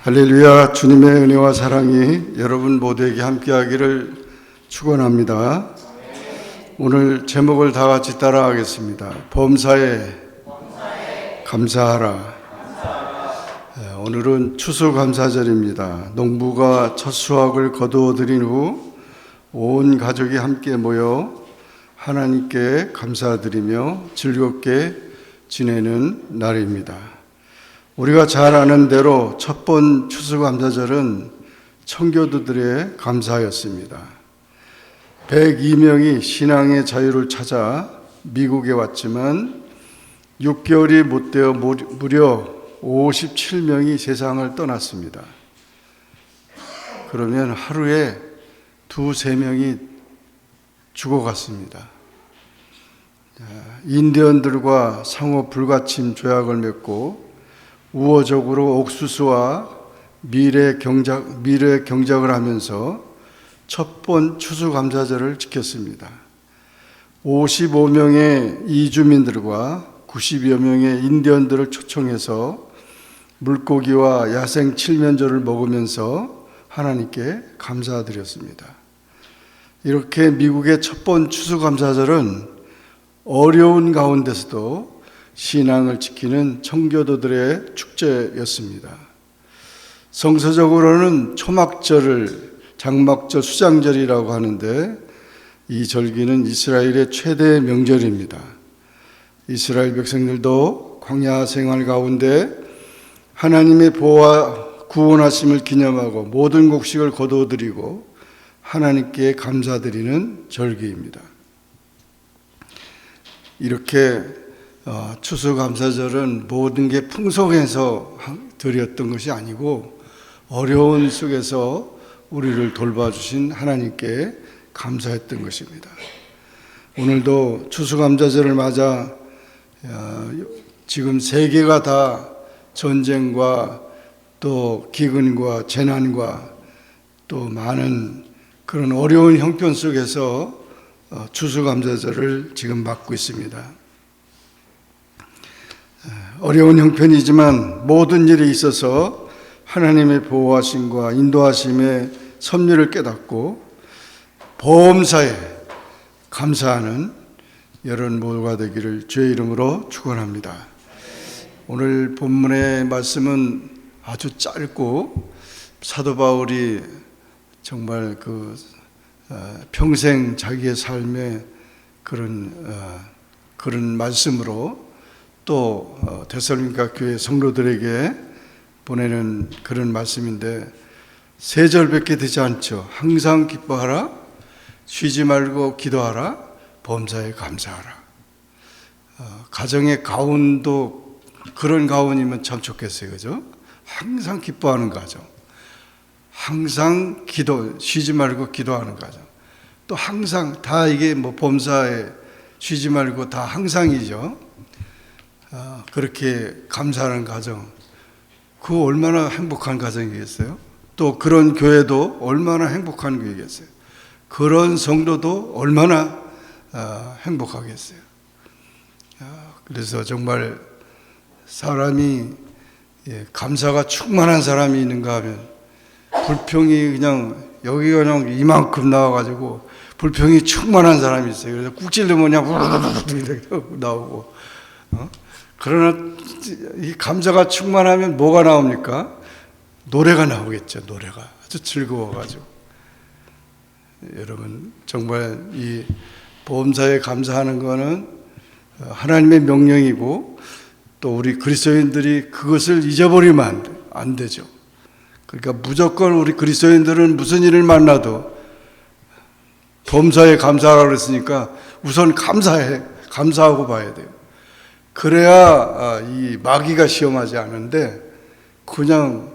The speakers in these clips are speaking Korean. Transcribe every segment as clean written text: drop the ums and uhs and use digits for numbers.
할렐루야. 주님의 은혜와 사랑이 여러분 모두에게 함께하기를 축원합니다. 오늘 제목을 다 같이 따라하겠습니다. 범사에 감사하라. 오늘은 추수감사절입니다. 농부가 첫 수확을 거두어들인 후 온 가족이 함께 모여 하나님께 감사드리며 즐겁게 지내는 날입니다. 우리가 잘 아는 대로 첫 번 추수감사절은 청교도들의 감사였습니다. 102명이 신앙의 자유를 찾아 미국에 왔지만 6개월이 못 되어 무려 57명이 세상을 떠났습니다. 그러면 하루에 두세 명이 죽어갔습니다. 인디언들과 상호 불가침 조약을 맺고 우호적으로 옥수수와 밀의 경작을 하면서 첫 번 추수감사절을 지켰습니다. 55명의 이주민들과 90여 명의 인디언들을 초청해서 물고기와 야생 칠면조를 먹으면서 하나님께 감사드렸습니다. 이렇게 미국의 첫 번 추수감사절은 어려운 가운데서도 신앙을 지키는 청교도들의 축제였습니다. 성서적으로는 초막절을 장막절 수장절이라고 하는데 이 절기는 이스라엘의 최대 명절입니다. 이스라엘 백성들도 광야 생활 가운데 하나님의 보호와 구원하심을 기념하고 모든 곡식을 거두어드리고 하나님께 감사드리는 절기입니다. 이렇게 추수감사절은 모든 게 풍성해서 드렸던 것이 아니고 어려운 속에서 우리를 돌봐주신 하나님께 감사했던 것입니다. 오늘도 추수감사절을 맞아 지금 세계가 다 전쟁과 또 기근과 재난과 또 많은 그런 어려운 형편 속에서 추수감사절을 지금 맞고 있습니다. 어려운 형편이지만 모든 일에 있어서 하나님의 보호하심과 인도하심의 섭리를 깨닫고 범사에 감사하는 여러분 모두가 되기를 주의 이름으로 축원합니다. 오늘 본문의 말씀은 아주 짧고 사도 바울이 정말 평생 자기의 삶의 그런 말씀으로 또 데살로니가 교회 성도들에게 보내는 그런 말씀인데 세 절밖에 되지 않죠. 항상 기뻐하라, 쉬지 말고 기도하라, 범사에 감사하라. 가정의 가훈도 그런 가훈이면 참 좋겠어요, 그죠? 항상 기뻐하는 가정, 항상 쉬지 말고 기도하는 가정, 또 항상 다 이게 범사에 쉬지 말고 다 항상이죠. 그렇게 감사하는 가정, 그거 얼마나 행복한 가정이겠어요? 또 그런 교회도 얼마나 행복한 교회겠어요? 그런 성도도 얼마나 행복하겠어요? 그래서 정말 사람이 감사가 충만한 사람이 있는가 하면 불평이 그냥 여기가 그냥 이만큼 나와가지고 불평이 충만한 사람이 있어요. 그래서 꾹 찔르면 그냥 나오고. 그러나 이 감사가 충만하면 뭐가 나옵니까? 노래가 나오겠죠. 노래가 아주 즐거워가지고. 여러분 정말 이 범사에 감사하는 거는 하나님의 명령이고 또 우리 그리스도인들이 그것을 잊어버리면 안 되죠. 그러니까 무조건 우리 그리스도인들은 무슨 일을 만나도 범사에 감사하라고 그랬으니까 우선 감사하고 봐야 돼요. 그래야 이 마귀가 시험하지 않은데 그냥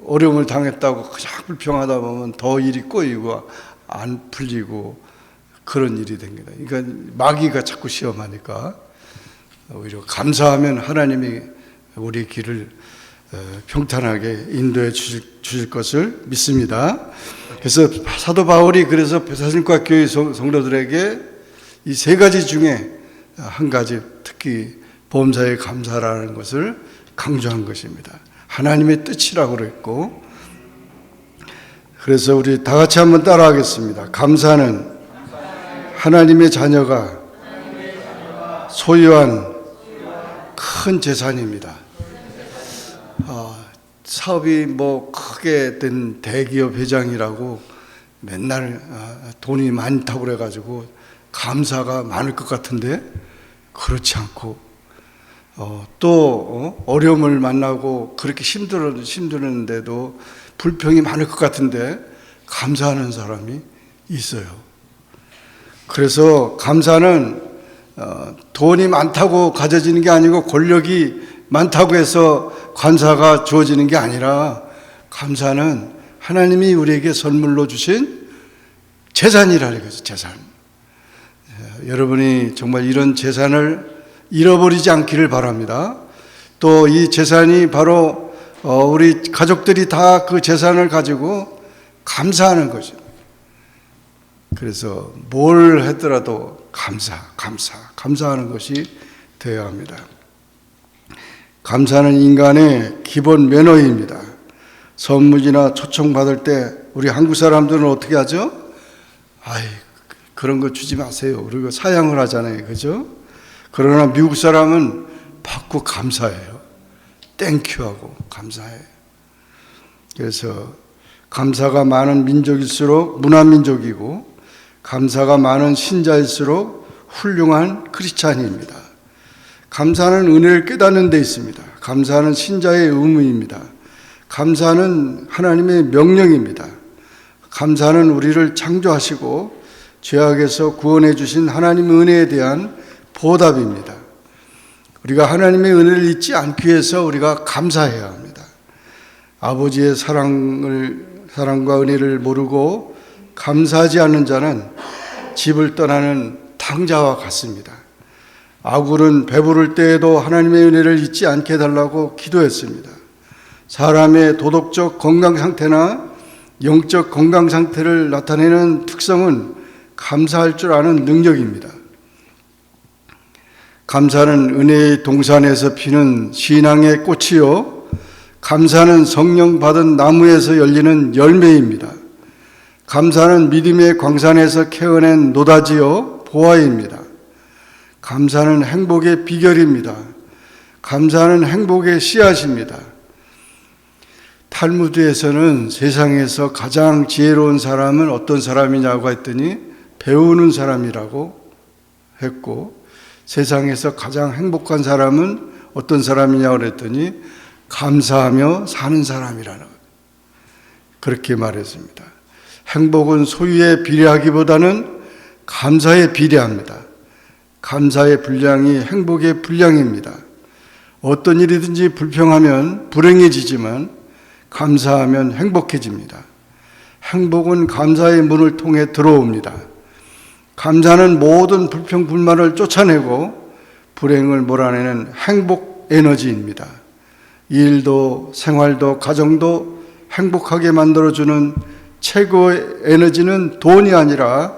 어려움을 당했다고 그냥 불평하다 보면 더 일이 꼬이고 안 풀리고 그런 일이 됩니다. 그러니까 마귀가 자꾸 시험하니까 오히려 감사하면 하나님이 우리 길을 평탄하게 인도해 주실 것을 믿습니다. 그래서 사도 바울이 그래서 데살로니가 교회 성도들에게 이 세 가지 중에 한 가지 특히 범사에 감사라는 것을 강조한 것입니다. 하나님의 뜻이라고 그랬고, 그래서 우리 다 같이 한번 따라하겠습니다. 감사는 하나님의 자녀가 소유한 큰 재산입니다. 사업이 뭐 크게 된 대기업 회장이라고 맨날 돈이 많다고 그래가지고 감사가 많을 것 같은데 그렇지 않고, 또 어려움을 만나고 그렇게 힘드는데도 불평이 많을 것 같은데 감사하는 사람이 있어요. 그래서 감사는 돈이 많다고 가져지는 게 아니고 권력이 많다고 해서 감사가 주어지는 게 아니라, 감사는 하나님이 우리에게 선물로 주신 재산이라는 거죠. 재산. 여러분이 정말 이런 재산을 잃어버리지 않기를 바랍니다. 또 이 재산이 바로 우리 가족들이 다 그 재산을 가지고 감사하는 거죠. 그래서 뭘 했더라도 감사하는 것이 되어야 합니다. 감사는 인간의 기본 매너입니다. 선물이나 초청 받을 때 우리 한국 사람들은 어떻게 하죠? 그런 거 주지 마세요. 그리고 사양을 하잖아요. 그죠? 그러나 미국 사람은 받고 감사해요. 땡큐하고 감사해요. 그래서 감사가 많은 민족일수록 문화민족이고, 감사가 많은 신자일수록 훌륭한 크리스찬입니다. 감사는 은혜를 깨닫는 데 있습니다. 감사는 신자의 의무입니다. 감사는 하나님의 명령입니다. 감사는 우리를 창조하시고 죄악에서 구원해 주신 하나님의 은혜에 대한 보답입니다. 우리가 하나님의 은혜를 잊지 않기 위해서 우리가 감사해야 합니다. 아버지의 사랑과 은혜를 모르고 감사하지 않는 자는 집을 떠나는 탕자와 같습니다. 아굴은 배부를 때에도 하나님의 은혜를 잊지 않게 해달라고 기도했습니다. 사람의 도덕적 건강 상태나 영적 건강 상태를 나타내는 특성은 감사할 줄 아는 능력입니다. 감사는 은혜의 동산에서 피는 신앙의 꽃이요, 감사는 성령 받은 나무에서 열리는 열매입니다. 감사는 믿음의 광산에서 캐어낸 노다지요, 보화입니다. 감사는 행복의 비결입니다. 감사는 행복의 씨앗입니다. 탈무드에서는 세상에서 가장 지혜로운 사람은 어떤 사람이냐고 했더니 배우는 사람이라고 했고, 세상에서 가장 행복한 사람은 어떤 사람이냐고 그랬더니 감사하며 사는 사람이라는 거예요. 그렇게 말했습니다. 행복은 소유에 비례하기보다는 감사에 비례합니다. 감사의 분량이 행복의 분량입니다. 어떤 일이든지 불평하면 불행해지지만 감사하면 행복해집니다. 행복은 감사의 문을 통해 들어옵니다. 감사는 모든 불평, 불만을 쫓아내고 불행을 몰아내는 행복 에너지입니다. 일도, 생활도, 가정도 행복하게 만들어주는 최고의 에너지는 돈이 아니라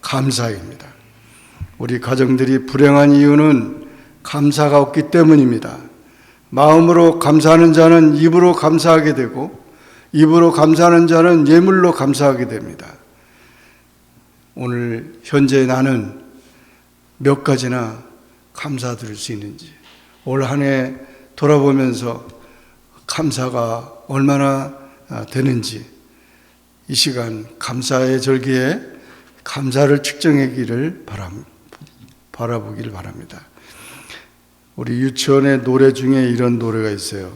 감사입니다. 우리 가정들이 불행한 이유는 감사가 없기 때문입니다. 마음으로 감사하는 자는 입으로 감사하게 되고, 입으로 감사하는 자는 예물로 감사하게 됩니다. 오늘 현재 나는 몇 가지나 감사드릴 수 있는지, 올 한 해 돌아보면서 감사가 얼마나 되는지, 이 시간 감사의 절기에 감사를 측정하기를 바라보기를 바랍니다. 우리 유치원의 노래 중에 이런 노래가 있어요.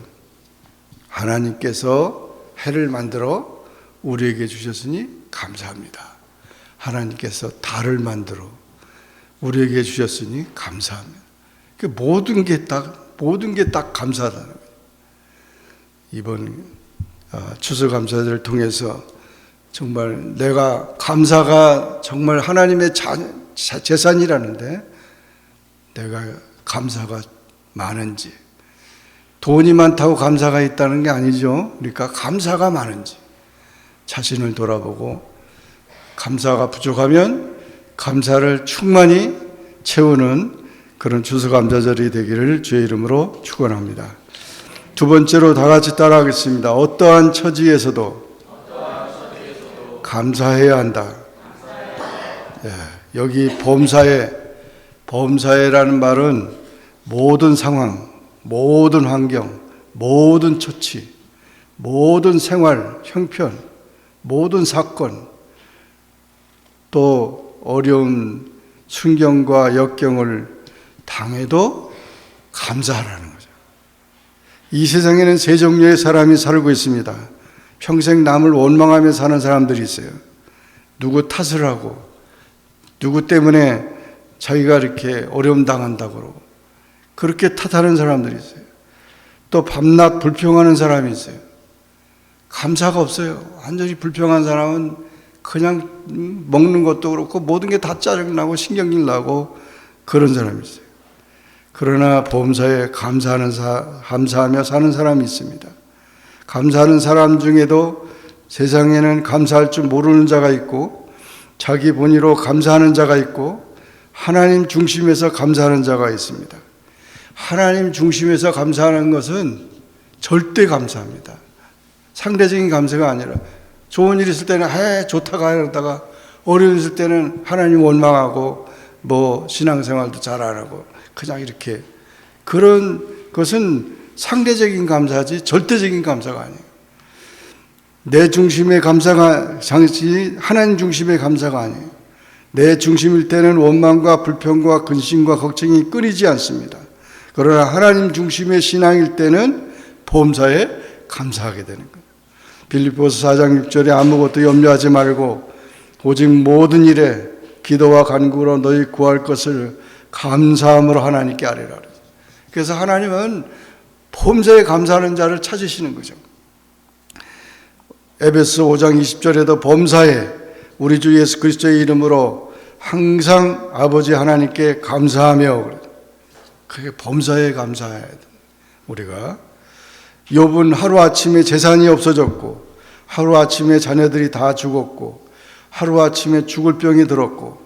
하나님께서 해를 만들어 우리에게 주셨으니 감사합니다. 하나님께서 달을 만들어 우리에게 주셨으니 감사합니다. 모든 게 딱 감사하다는 거예요. 이번 추수감사절을 통해서 정말 내가 감사가 정말 하나님의 재산이라는데 내가 감사가 많은지, 돈이 많다고 감사가 있다는 게 아니죠. 그러니까 감사가 많은지 자신을 돌아보고, 감사가 부족하면 감사를 충만히 채우는 그런 추수감사절이 되기를 주의 이름으로 축원합니다. 두 번째로 다 같이 따라하겠습니다. 어떠한 처지에서도 감사해야 한다. 예, 여기 범사에라는 말은 모든 상황, 모든 환경, 모든 처치, 모든 생활, 형편, 모든 사건, 또 어려운 순경과 역경을 당해도 감사하라는 거죠. 이 세상에는 세 종류의 사람이 살고 있습니다. 평생 남을 원망하며 사는 사람들이 있어요. 누구 탓을 하고 누구 때문에 자기가 이렇게 어려움 당한다고 그렇게 탓하는 사람들이 있어요. 또 밤낮 불평하는 사람이 있어요. 감사가 없어요. 완전히 불평한 사람은 그냥 먹는 것도 그렇고 모든 게 다 짜증나고 신경질 나고 그런 사람이 있어요. 그러나 범사에 감사하며 사는 사람이 있습니다. 감사하는 사람 중에도 세상에는 감사할 줄 모르는 자가 있고 자기 본의로 감사하는 자가 있고 하나님 중심에서 감사하는 자가 있습니다. 하나님 중심에서 감사하는 것은 절대 감사합니다. 상대적인 감사가 아니라 좋은 일 있을 때는 좋다가 하다가 어려운 일 있을 때는 하나님 원망하고 신앙생활도 잘 안 하고 그냥 이렇게 그런 것은 상대적인 감사지 절대적인 감사가 아니에요. 내 중심의 감사가 하나님 중심의 감사가 아니에요. 내 중심일 때는 원망과 불평과 근심과 걱정이 끊이지 않습니다. 그러나 하나님 중심의 신앙일 때는 범사에 감사하게 되는 거예요. 빌립보서 4장 6절에 아무것도 염려하지 말고 오직 모든 일에 기도와 간구로 너희 구할 것을 감사함으로 하나님께 아뢰라. 그래서 하나님은 범사에 감사하는 자를 찾으시는 거죠. 에베소 5장 20절에도 범사에 우리 주 예수 그리스도의 이름으로 항상 아버지 하나님께 감사하며 그게 범사에 감사해야 돼. 우리가 욥은 하루아침에 재산이 없어졌고 하루아침에 자녀들이 다 죽었고 하루아침에 죽을 병이 들었고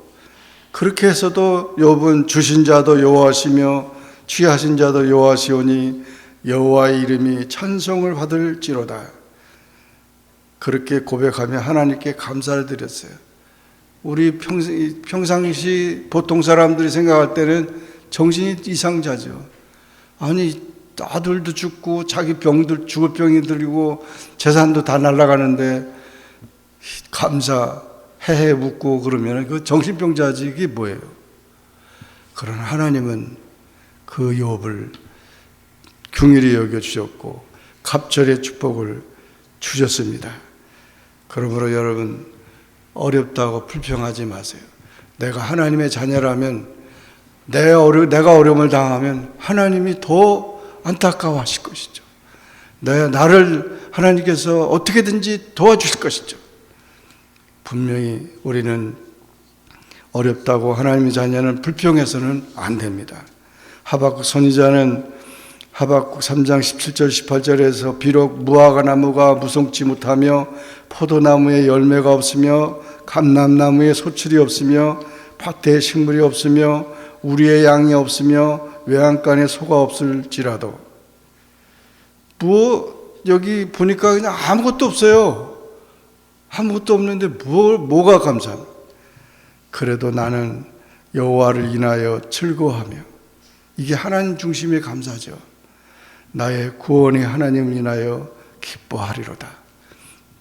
그렇게 해서도 욥은 주신 자도 여호와시며 취하신 자도 여호와시오니 여호와의 이름이 찬송을 받을지로다. 그렇게 고백하며 하나님께 감사를 드렸어요. 우리 평상시 보통 사람들이 생각할 때는 정신이 이상자죠. 아니 아들도 죽고 자기 병들 죽을 병이 들고 재산도 다 날아가는데 감사 해해 묻고 그러면 그 정신병자지 이게 뭐예요? 그러나 하나님은 그 욥을 긍휼히 여겨 주셨고 갑절의 축복을 주셨습니다. 그러므로 여러분 어렵다고 불평하지 마세요. 내가 하나님의 자녀라면 내가 어려움을 당하면 하나님이 더 안타까워하실 것이죠. 나를 하나님께서 어떻게든지 도와주실 것이죠. 분명히 우리는 어렵다고 하나님의 자녀는 불평해서는 안 됩니다. 하박국 선지자는 하박국 3장 17절 18절에서 비록 무화과 나무가 무성치 못하며 포도나무에 열매가 없으며 감람나무에 소출이 없으며 밭에 식물이 없으며 우리의 양이 없으며 외양간에 소가 없을지라도 여기 보니까 그냥 아무것도 없어요. 아무것도 없는데 뭐가 감사합니까? 그래도 나는 여호와를 인하여 즐거워하며 이게 하나님 중심의 감사죠. 나의 구원이 하나님을 인하여 기뻐하리로다.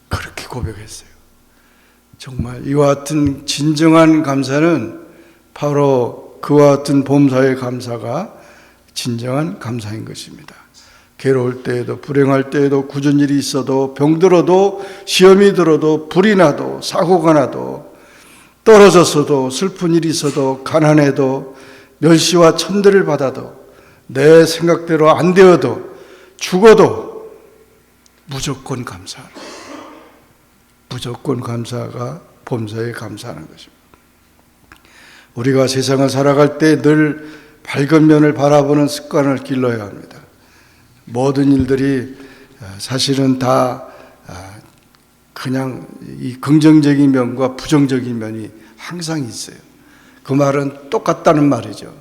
그렇게 고백했어요. 정말 이와 같은 진정한 감사는 바로 그와 같은 범사의 감사가 진정한 감사인 것입니다. 괴로울 때에도 불행할 때에도 굳은 일이 있어도 병들어도 시험이 들어도 불이 나도 사고가 나도 떨어졌어도 슬픈 일이 있어도 가난해도 멸시와 천대를 받아도 내 생각대로 안 되어도 죽어도 무조건 감사하라. 무조건 감사가 범사에 감사하는 것입니다. 우리가 세상을 살아갈 때 늘 밝은 면을 바라보는 습관을 길러야 합니다. 모든 일들이 사실은 다 그냥 이 긍정적인 면과 부정적인 면이 항상 있어요. 그 말은 똑같다는 말이죠.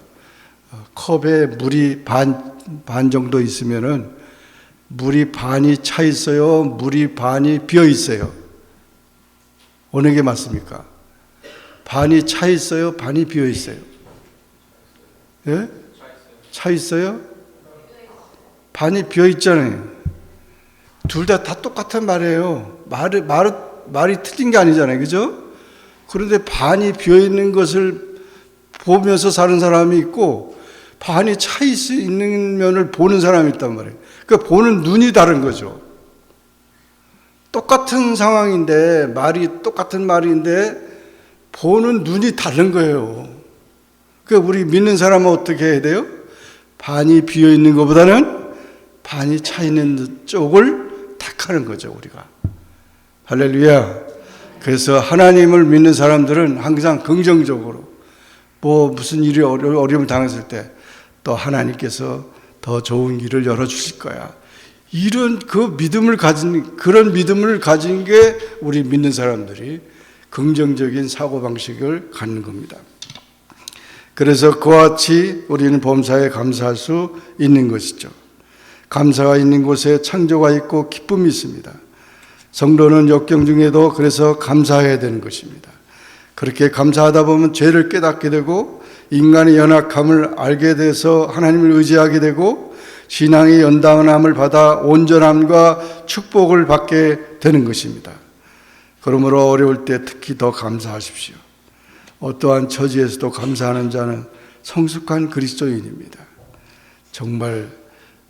컵에 물이 반 정도 있으면은 물이 반이 차 있어요? 물이 반이 비어 있어요? 어느 게 맞습니까? 반이 차 있어요? 반이 비어 있어요? 예? 차 있어요? 반이 비어 있잖아요. 둘 다 똑같은 말이에요. 말이 틀린 게 아니잖아요. 그죠? 그런데 반이 비어 있는 것을 보면서 사는 사람이 있고, 반이 차 있는 면을 보는 사람이 있단 말이에요. 그러니까 보는 눈이 다른 거죠. 똑같은 상황인데, 말이 똑같은 말인데, 보는 눈이 다른 거예요. 그러니까 우리 믿는 사람은 어떻게 해야 돼요? 반이 비어 있는 것보다는 반이 차 있는 쪽을 택하는 거죠, 우리가. 할렐루야. 그래서 하나님을 믿는 사람들은 항상 긍정적으로, 무슨 일이 어려움을 당했을 때 또 하나님께서 더 좋은 길을 열어주실 거야. 이런 그런 믿음을 가진 게 우리 믿는 사람들이 긍정적인 사고방식을 갖는 겁니다. 그래서 그와 같이 우리는 범사에 감사할 수 있는 것이죠. 감사가 있는 곳에 창조가 있고 기쁨이 있습니다. 성도는 역경 중에도 그래서 감사해야 되는 것입니다. 그렇게 감사하다 보면 죄를 깨닫게 되고 인간의 연약함을 알게 돼서 하나님을 의지하게 되고 신앙의 연단함을 받아 온전함과 축복을 받게 되는 것입니다. 그러므로 어려울 때 특히 더 감사하십시오. 어떠한 처지에서도 감사하는 자는 성숙한 그리스도인입니다. 정말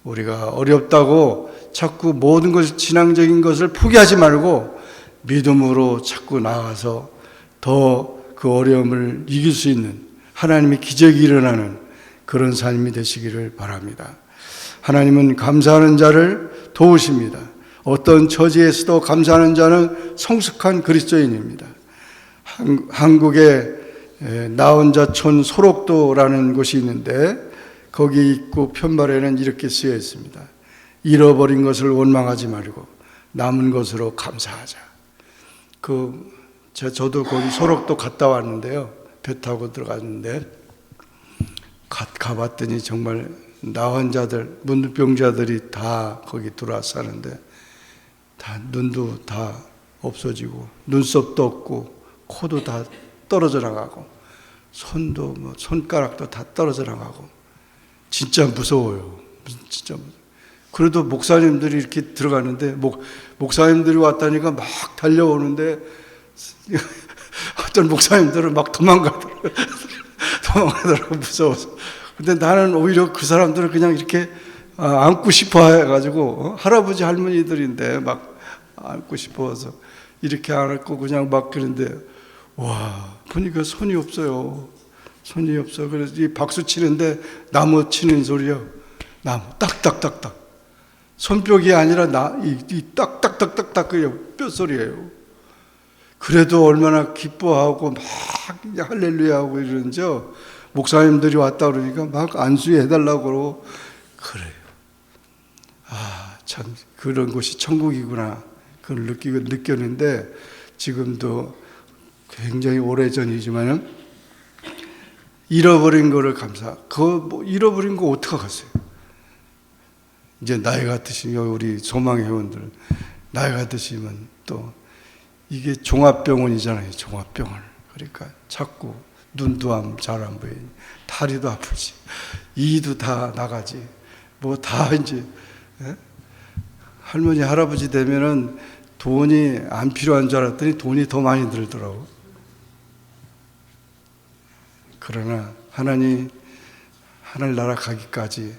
우리가 어렵다고 자꾸 모든 것을 신앙적인 것을 포기하지 말고 믿음으로 자꾸 나아가서 더 그 어려움을 이길 수 있는 하나님의 기적이 일어나는 그런 삶이 되시기를 바랍니다. 하나님은 감사하는 자를 도우십니다. 어떤 처지에서도 감사하는 자는 성숙한 그리스도인입니다. 한국에 나혼자촌 소록도라는 곳이 있는데 거기 입구 편말에는 이렇게 쓰여 있습니다. 잃어버린 것을 원망하지 말고 남은 것으로 감사하자. 저도 거기 소록도 갔다 왔는데요. 배 타고 들어갔는데 가봤더니 정말 나환자들, 문둥병자들이 다 거기 들어와 사는데 다 눈도 다 없어지고 눈썹도 없고 코도 다 떨어져 나가고 손도 손가락도 다 떨어져 나가고 진짜 무서워요. 진짜 무서워요. 그래도 목사님들이 이렇게 들어가는데 목사님들이 왔다니까 막 달려오는데 어떤 목사님들은 막 도망가더라고요. 무서워서. 근데 나는 오히려 그 사람들을 그냥 이렇게 안고 싶어 해가지고 할아버지 할머니들인데 막 안고 싶어서 이렇게 안고 그냥 막 그런데 와 보니까 손이 없어요. 손이 없어. 그래서 이 박수 치는데 나무 치는 소리요. 나무 딱딱딱딱. 손뼉이 아니라 이 딱딱딱딱딱 그 뼈소리예요. 그래도 얼마나 기뻐하고 막 할렐루야 하고 이러는지 목사님들이 왔다 그러니까 막 안수해달라고 그러고 그래요. 참 그런 곳이 천국이구나. 그걸 느꼈는데 지금도 굉장히 오래전이지만은 잃어버린 거를 잃어버린 거 어떡하겠어요? 이제 나이가 드시면 우리 소망의 회원들 나이가 드시면 또 이게 종합병원이잖아요. 종합병원. 그러니까 자꾸 눈도 잘 안 보이니 다리도 아프지 이도 다 나가지 다 이제 할머니 할아버지 되면은 돈이 안 필요한 줄 알았더니 돈이 더 많이 들더라고. 그러나 하나님 하늘나라 가기까지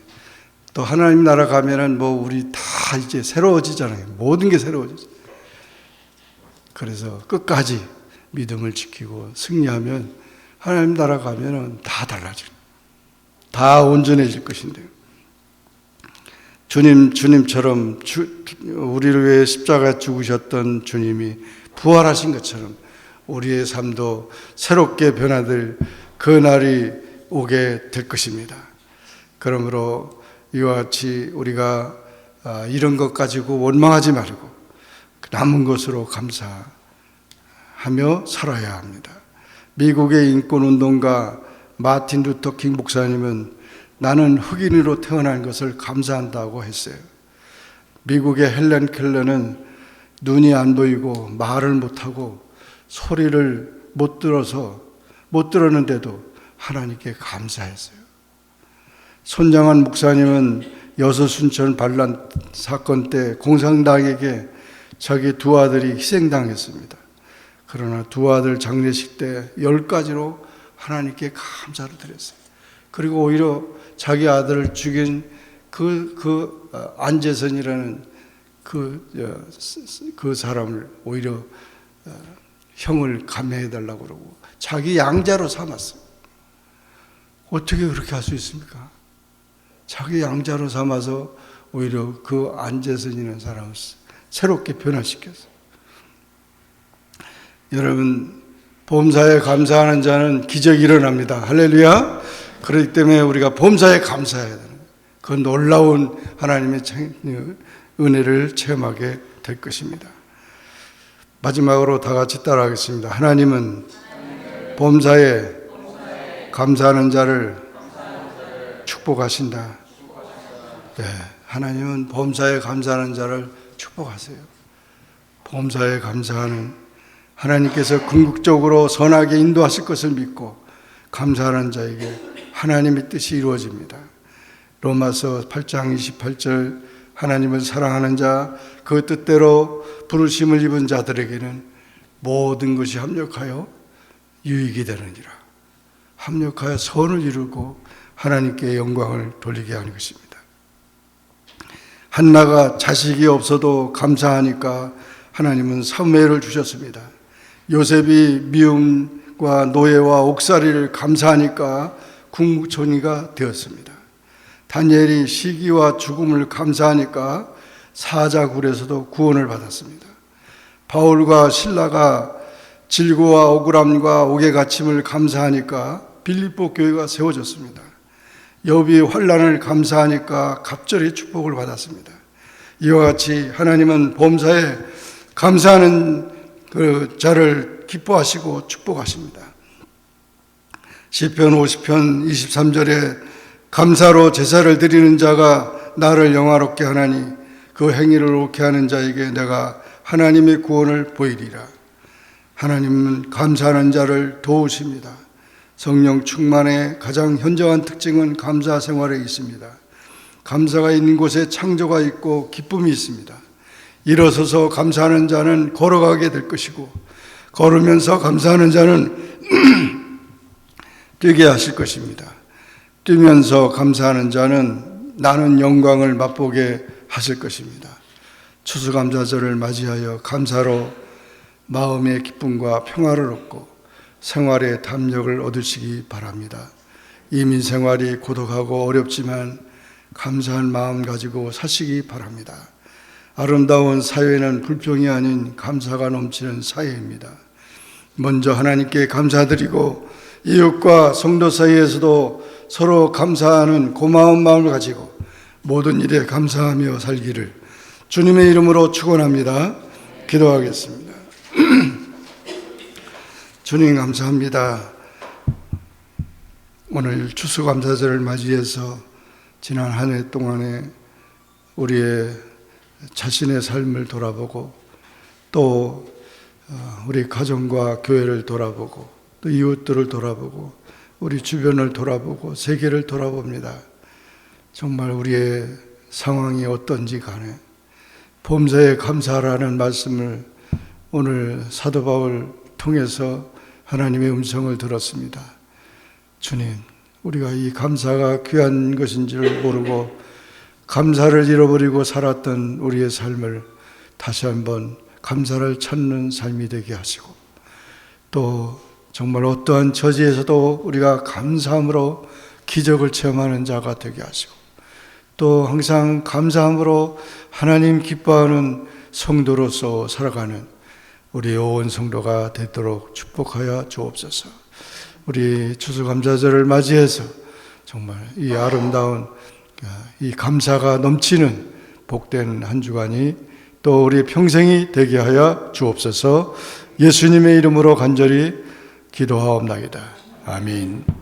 또 하나님 나라 가면은 우리 다 이제 새로워지잖아요. 모든 게 새로워지죠. 그래서 끝까지 믿음을 지키고 승리하면 하나님 나라 가면은 다 달라져요. 다 온전해질 것인데요. 주님처럼 우리를 위해 십자가 죽으셨던 주님이 부활하신 것처럼 우리의 삶도 새롭게 변화될 그 날이 오게 될 것입니다. 그러므로 이와 같이 우리가 이런 것 가지고 원망하지 말고 남은 것으로 감사하며 살아야 합니다. 미국의 인권운동가 마틴 루터 킹 목사님은 나는 흑인으로 태어난 것을 감사한다고 했어요. 미국의 헬렌 켈러는 눈이 안 보이고 말을 못하고 소리를 못 들었는데도 하나님께 감사했어요. 손장한 목사님은 여수순천 반란 사건 때 공산당에게 자기 두 아들이 희생당했습니다. 그러나 두 아들 장례식 때 10가지로 하나님께 감사를 드렸어요. 그리고 오히려 자기 아들을 죽인 안재선이라는 그 사람을 오히려 형을 감해해달라고 그러고 자기 양자로 삼았어요. 어떻게 그렇게 할 수 있습니까? 자기 양자로 삼아서 오히려 그 안재선이라는 사람을 새롭게 변화시켰어요. 여러분, 범사에 감사하는 자는 기적이 일어납니다. 할렐루야. 그렇기 때문에 우리가 범사에 감사해야 되는 거예요. 그 놀라운 하나님의 은혜를 체험하게 될 것입니다. 마지막으로 다 같이 따라하겠습니다. 하나님은 범사에 감사하는 자를 축복하신다. 네, 하나님은 범사에 감사하는 자를 축복하세요. 범사에 감사하는 하나님께서 궁극적으로 선하게 인도하실 것을 믿고 감사하는 자에게 하나님의 뜻이 이루어집니다. 로마서 8장 28절 하나님을 사랑하는 자, 그 뜻대로 부르심을 입은 자들에게는 모든 것이 합력하여 유익이 되느니라. 합력하여 선을 이루고 하나님께 영광을 돌리게 하는 것입니다. 한나가 자식이 없어도 감사하니까 하나님은 사무엘을 주셨습니다. 요셉이 미움과 노예와 옥살이를 감사하니까 국무총리가 되었습니다. 다니엘이 시기와 죽음을 감사하니까 사자굴에서도 구원을 받았습니다. 바울과 실라가 질고와 억울함과 옥에 갇힘을 감사하니까 빌립보 교회가 세워졌습니다. 욥이 환난을 감사하니까 갑절의 축복을 받았습니다. 이와 같이 하나님은 범사에 감사하는 그 자를 기뻐하시고 축복하십니다. 시편 50편 23절에 감사로 제사를 드리는 자가 나를 영화롭게 하나니 그 행위를 옳게 하는 자에게 내가 하나님의 구원을 보이리라. 하나님은 감사하는 자를 도우십니다. 성령 충만의 가장 현저한 특징은 감사 생활에 있습니다. 감사가 있는 곳에 창조가 있고 기쁨이 있습니다. 일어서서 감사하는 자는 걸어가게 될 것이고 걸으면서 감사하는 자는 뛰게 하실 것입니다. 뛰면서 감사하는 자는 나는 영광을 맛보게 하실 것입니다. 추수감사절을 맞이하여 감사로 마음의 기쁨과 평화를 얻고 생활의 담력을 얻으시기 바랍니다. 이민 생활이 고독하고 어렵지만 감사한 마음 가지고 사시기 바랍니다. 아름다운 사회는 불평이 아닌 감사가 넘치는 사회입니다. 먼저 하나님께 감사드리고 이웃과 성도 사이에서도 서로 감사하는 고마운 마음을 가지고 모든 일에 감사하며 살기를 주님의 이름으로 축원합니다. 기도하겠습니다. 주님 감사합니다. 오늘 추수감사절을 맞이해서 지난 한 해 동안에 우리의 자신의 삶을 돌아보고 또 우리 가정과 교회를 돌아보고 또 이웃들을 돌아보고 우리 주변을 돌아보고 세계를 돌아봅니다. 정말 우리의 상황이 어떤지 간에 범사에 감사하라는 말씀을 오늘 사도 바울 통해서 하나님의 음성을 들었습니다. 주님, 우리가 이 감사가 귀한 것인지를 모르고 감사를 잃어버리고 살았던 우리의 삶을 다시 한번 감사를 찾는 삶이 되게 하시고 또 정말 어떠한 처지에서도 우리가 감사함으로 기적을 체험하는 자가 되게 하시고 또 항상 감사함으로 하나님 기뻐하는 성도로서 살아가는 우리 온 성도가 되도록 축복하여 주옵소서. 우리 추수감사절을 맞이해서 정말 이 아름다운 이 감사가 넘치는 복된 한 주간이 또 우리 평생이 되게 하여 주옵소서. 예수님의 이름으로 간절히 기도하옵나이다. 아멘.